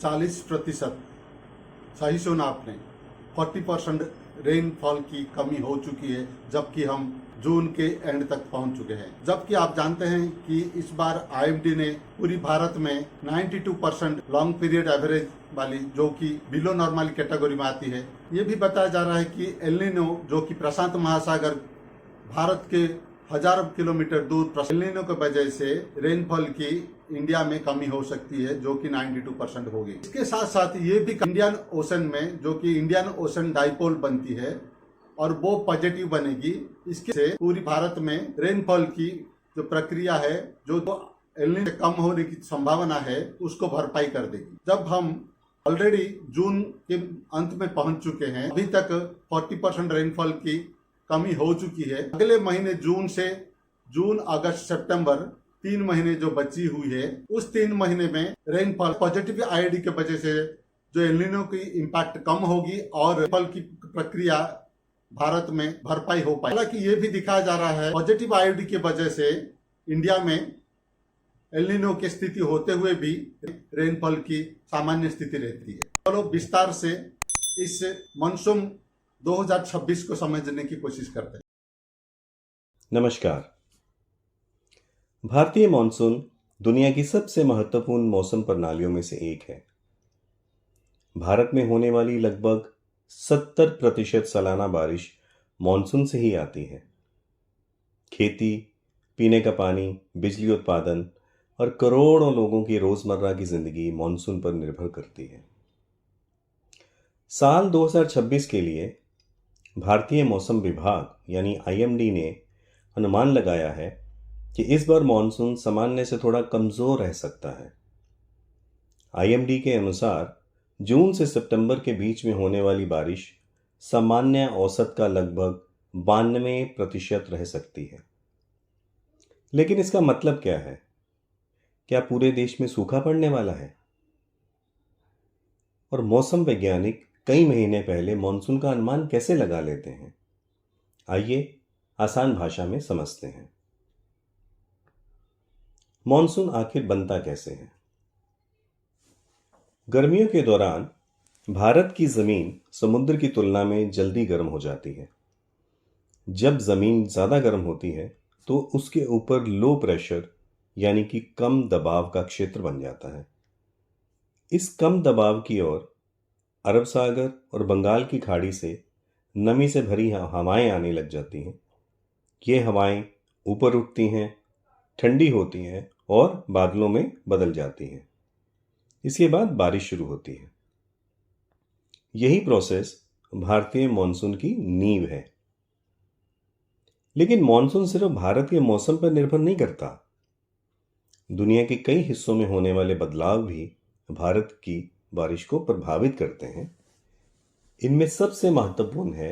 40% सही सुना आपने, 40% रेनफॉल की कमी हो चुकी है, जबकि हम जून के एंड तक पहुंच चुके हैं। जबकि आप जानते हैं कि इस बार आईएमडी ने पूरी भारत में 92% लॉन्ग पीरियड एवरेज वाली, जो कि बिलो नॉर्मल कैटेगरी में आती है, ये भी बताया जा रहा है कि एल नीनो, जो कि प्रशांत महासागर भारत के हजारों किलोमीटर दूर, एल नीनो की वजह से रेनफॉल की इंडिया में कमी हो सकती है, जो कि 92% होगी। इसके साथ साथ ये भी इंडियन ओशन में, जो कि इंडियन ओशन डाइपोल बनती है और वो पॉजिटिव बनेगी, इसके से पूरी भारत में रेनफॉल की जो प्रक्रिया है, जो एल नीनो से कम होने की संभावना है, उसको भरपाई कर देगी। जब हम ऑलरेडी जून के अंत में पहुंच चुके हैं, अभी तक 40% रेनफॉल की कमी हो चुकी है। अगले महीने जून अगस्त सितंबर 3 महीने जो बची हुई है, उस 3 महीने में रेनफॉल पॉजिटिव आईडी की वजह से जो एल नीनो की इम्पैक्ट कम होगी और रेनफॉल की प्रक्रिया भारत में भरपाई हो पाएगी। हालांकि ये भी दिखाया जा रहा है पॉजिटिव आईडी की वजह से इंडिया में एल नीनो की स्थिति होते हुए भी रेनफॉल की सामान्य स्थिति रहती है। चलो विस्तार से इस मानसून 2026 को समझने की कोशिश करते हैं। नमस्कार। भारतीय मॉनसून दुनिया की सबसे महत्वपूर्ण मौसम प्रणालियों में से एक है। भारत में होने वाली लगभग 70% सालाना बारिश मॉनसून से ही आती है। खेती, पीने का पानी, बिजली उत्पादन और करोड़ों लोगों की रोजमर्रा की जिंदगी मॉनसून पर निर्भर करती है। साल 2026 के लिए भारतीय मौसम विभाग यानी आईएमडी ने अनुमान लगाया है कि इस बार मॉनसून सामान्य से थोड़ा कमजोर रह सकता है। आईएमडी के अनुसार जून से सितंबर के बीच में होने वाली बारिश सामान्य औसत का लगभग 92% रह सकती है। लेकिन इसका मतलब क्या है? क्या पूरे देश में सूखा पड़ने वाला है? और मौसम वैज्ञानिक कई महीने पहले मॉनसून का अनुमान कैसे लगा लेते हैं? आइए आसान भाषा में समझते हैं। मॉनसून आखिर बनता कैसे है? गर्मियों के दौरान भारत की जमीन समुद्र की तुलना में जल्दी गर्म हो जाती है। जब जमीन ज्यादा गर्म होती है तो उसके ऊपर लो प्रेशर यानी कि कम दबाव का क्षेत्र बन जाता है। इस कम दबाव की ओर अरब सागर और बंगाल की खाड़ी से नमी से भरी हवाएं आने लग जाती हैं। ये हवाएं ऊपर उठती हैं, ठंडी होती हैं और बादलों में बदल जाती हैं। इसके बाद बारिश शुरू होती है। यही प्रोसेस भारतीय मॉनसून की नींव है। लेकिन मॉनसून सिर्फ भारत के मौसम पर निर्भर नहीं करता। दुनिया के कई हिस्सों में होने वाले बदलाव भी भारत की बारिश को प्रभावित करते हैं। इनमें सबसे महत्वपूर्ण है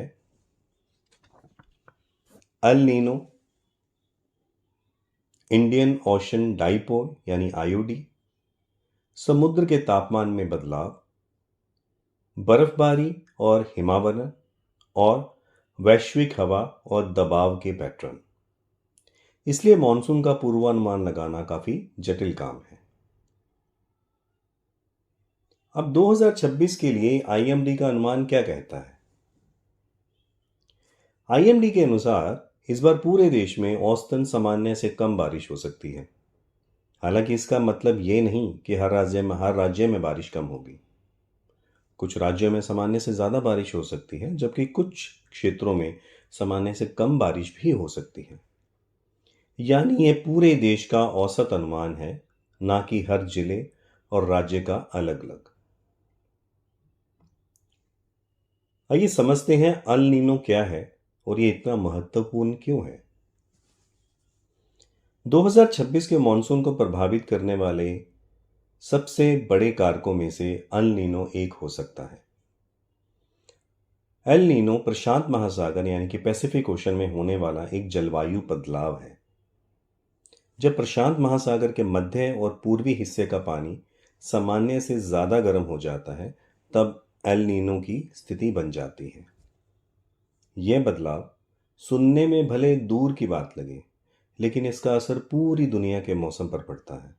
El Nino, Indian ocean dipole यानी आईओडी, समुद्र के तापमान में बदलाव, बर्फबारी और हिमावरण और वैश्विक हवा और दबाव के पैटर्न। इसलिए मॉनसून का पूर्वानुमान लगाना काफी जटिल काम है। अब 2026 के लिए आईएमडी का अनुमान क्या कहता है? आईएमडी के अनुसार इस बार पूरे देश में औसतन सामान्य से कम बारिश हो सकती है। हालांकि इसका मतलब ये नहीं कि हर राज्य में बारिश कम होगी। कुछ राज्यों में सामान्य से ज्यादा बारिश हो सकती है, जबकि कुछ क्षेत्रों में सामान्य से कम बारिश भी हो सकती है। यानी ये पूरे देश का औसत अनुमान है, ना कि हर जिले और राज्य का अलग अलग। आइए समझते हैं एल नीनो क्या है और ये इतना महत्वपूर्ण क्यों है। 2026 के मॉनसून को प्रभावित करने वाले सबसे बड़े कारकों में से एल नीनो एक हो सकता है। एल नीनो प्रशांत महासागर यानी कि पैसिफिक ओशन में होने वाला एक जलवायु बदलाव है। जब प्रशांत महासागर के मध्य और पूर्वी हिस्से का पानी सामान्य से ज्यादा गर्म हो जाता है, तब एल नीनो की स्थिति बन जाती है। यह बदलाव सुनने में भले दूर की बात लगे, लेकिन इसका असर पूरी दुनिया के मौसम पर पड़ता है।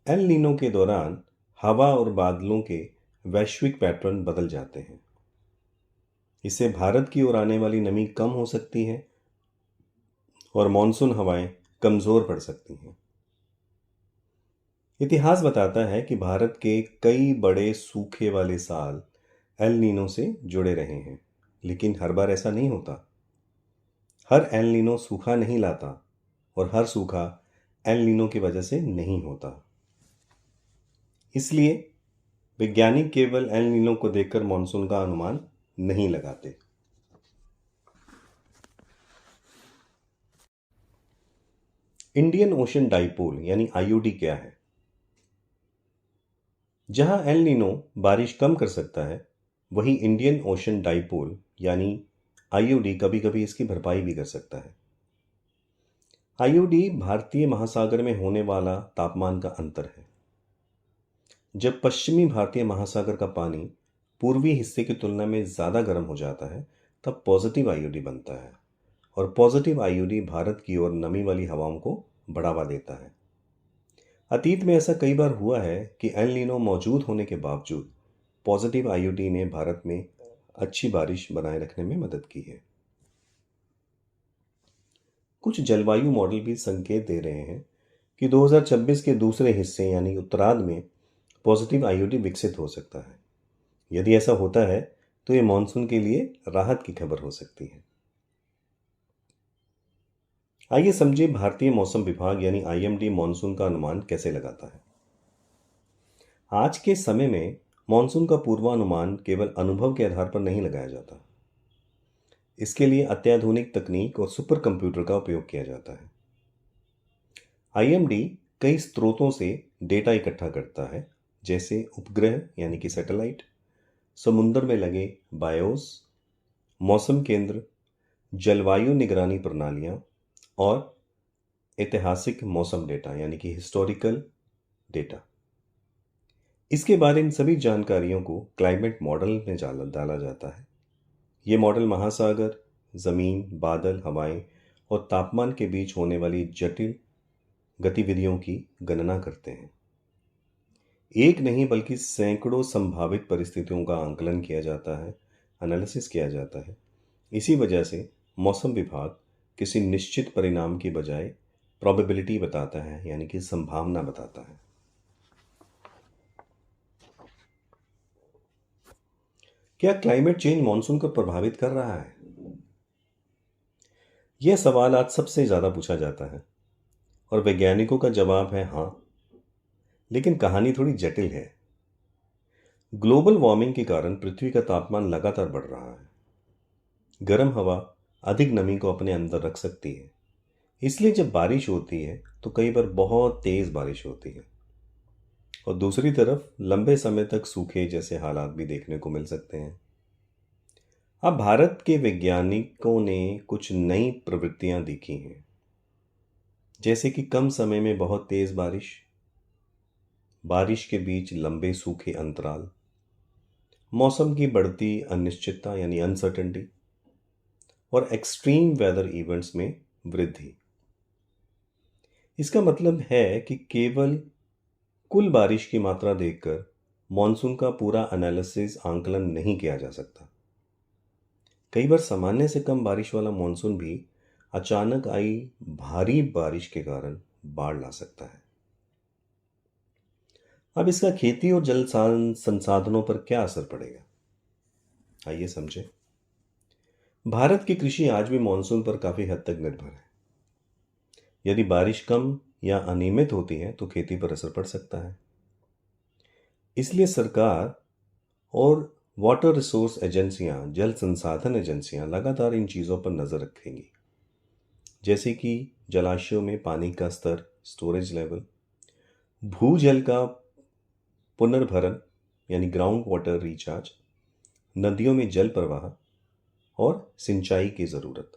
एल नीनो के दौरान हवा और बादलों के वैश्विक पैटर्न बदल जाते हैं। इससे भारत की ओर आने वाली नमी कम हो सकती है और मानसून हवाएं कमजोर पड़ सकती हैं। इतिहास बताता है कि भारत के कई बड़े सूखे वाले साल एल नीनो से जुड़े रहे हैं, लेकिन हर बार ऐसा नहीं होता। हर एल नीनो सूखा नहीं लाता और हर सूखा एल नीनो की वजह से नहीं होता। इसलिए वैज्ञानिक केवल एल नीनो को देखकर मानसून का अनुमान नहीं लगाते। इंडियन ओशन डाइपोल यानी आईओडी क्या है? जहां एल नीनो बारिश कम कर सकता है, वहीं इंडियन ओशन डाइपोल यानी आईओडी कभी कभी इसकी भरपाई भी कर सकता है। आईओडी भारतीय महासागर में होने वाला तापमान का अंतर है। जब पश्चिमी भारतीय महासागर का पानी पूर्वी हिस्से की तुलना में ज़्यादा गर्म हो जाता है, तब पॉजिटिव आईओडी बनता है और पॉजिटिव आईओडी भारत की ओर नमी वाली हवाओं को बढ़ावा देता है। अतीत में ऐसा कई बार हुआ है कि एल नीनो मौजूद होने के बावजूद पॉजिटिव आईओडी ने भारत में अच्छी बारिश बनाए रखने में मदद की है। कुछ जलवायु मॉडल भी संकेत दे रहे हैं कि 2026 के दूसरे हिस्से यानी उत्तरार्ध में पॉजिटिव आईओडी विकसित हो सकता है। यदि ऐसा होता है तो ये मानसून के लिए राहत की खबर हो सकती है। आइए समझिए भारतीय मौसम विभाग यानी आईएमडी मानसून का अनुमान कैसे लगाता है। आज के समय में मानसून का पूर्वानुमान केवल अनुभव के आधार पर नहीं लगाया जाता। इसके लिए अत्याधुनिक तकनीक और सुपर कंप्यूटर का उपयोग किया जाता है। आईएमडी कई स्रोतों से डेटा इकट्ठा करता है, जैसे उपग्रह यानी कि सैटेलाइट, समुद्र में लगे बायोस, मौसम केंद्र, जलवायु निगरानी प्रणालियां और ऐतिहासिक मौसम डेटा यानी कि हिस्टोरिकल डेटा। इसके बाद इन सभी जानकारियों को क्लाइमेट मॉडल में डाला जाता है। ये मॉडल महासागर, जमीन, बादल, हवाएं और तापमान के बीच होने वाली जटिल गतिविधियों की गणना करते हैं। एक नहीं बल्कि सैकड़ों संभावित परिस्थितियों का आंकलन किया जाता है, एनालिसिस किया जाता है। इसी वजह से मौसम विभाग किसी निश्चित परिणाम की बजाय प्रोबेबिलिटी बताता है, यानी कि संभावना बताता है। क्या क्लाइमेट चेंज मॉनसून को प्रभावित कर रहा है? यह सवाल आज सबसे ज्यादा पूछा जाता है और वैज्ञानिकों का जवाब है हाँ, लेकिन कहानी थोड़ी जटिल है। ग्लोबल वार्मिंग के कारण पृथ्वी का तापमान लगातार बढ़ रहा है। गर्म हवा अधिक नमी को अपने अंदर रख सकती है, इसलिए जब बारिश होती है तो कई बार बहुत तेज बारिश होती है और दूसरी तरफ लंबे समय तक सूखे जैसे हालात भी देखने को मिल सकते हैं। अब भारत के वैज्ञानिकों ने कुछ नई प्रवृत्तियां देखी हैं, जैसे कि कम समय में बहुत तेज बारिश, बारिश के बीच लंबे सूखे अंतराल, मौसम की बढ़ती अनिश्चितता यानी अनसर्टेनिटी और एक्सट्रीम वेदर इवेंट्स में वृद्धि। इसका मतलब है कि केवल कुल बारिश की मात्रा देखकर मॉनसून का पूरा एनालिसिस आंकलन नहीं किया जा सकता। कई बार सामान्य से कम बारिश वाला मॉनसून भी अचानक आई भारी बारिश के कारण बाढ़ ला सकता है। अब इसका खेती और जल संसाधनों पर क्या असर पड़ेगा, आइए समझें। भारत की कृषि आज भी मॉनसून पर काफी हद तक निर्भर है। यदि बारिश कम या अनियमित होती है तो खेती पर असर पड़ सकता है। इसलिए सरकार और वाटर रिसोर्स एजेंसियां, जल संसाधन एजेंसियां लगातार इन चीज़ों पर नज़र रखेंगी, जैसे कि जलाशयों में पानी का स्तर, स्टोरेज लेवल, भूजल का पुनर्भरण यानी ग्राउंड वाटर रिचार्ज, नदियों में जल प्रवाह और सिंचाई की ज़रूरत।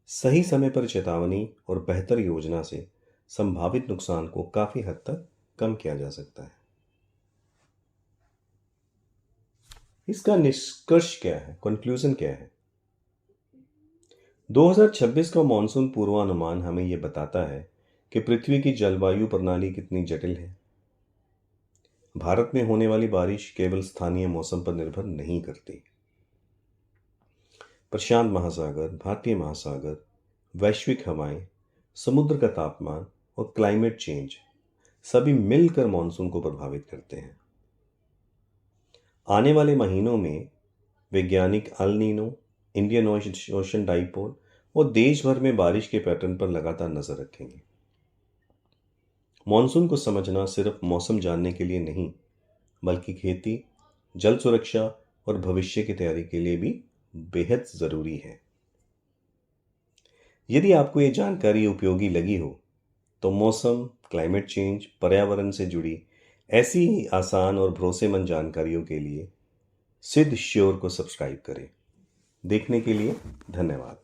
सही समय पर चेतावनी और बेहतर योजना से संभावित नुकसान को काफ़ी हद तक कम किया जा सकता है। इसका निष्कर्ष क्या है, कंक्लूजन क्या है? 2026 का मॉनसून पूर्वानुमान हमें यह बताता है कि पृथ्वी की जलवायु प्रणाली कितनी जटिल है। भारत में होने वाली बारिश केवल स्थानीय मौसम पर निर्भर नहीं करती। प्रशांत महासागर, भारतीय महासागर, वैश्विक हवाएं, समुद्र का तापमान और क्लाइमेट चेंज सभी मिलकर मॉनसून को प्रभावित करते हैं। आने वाले महीनों में वैज्ञानिक El Nino, Indian ocean dipole और देश भर में बारिश के पैटर्न पर लगातार नजर रखेंगे। मॉनसून को समझना सिर्फ मौसम जानने के लिए नहीं, बल्कि खेती, जल सुरक्षा और भविष्य की तैयारी के लिए भी बेहद जरूरी है। यदि आपको ये जानकारी उपयोगी लगी हो तो मौसम, क्लाइमेट चेंज, पर्यावरण से जुड़ी ऐसी ही आसान और भरोसेमंद जानकारियों के लिए सिद्ध श्योर को सब्सक्राइब करें। देखने के लिए धन्यवाद।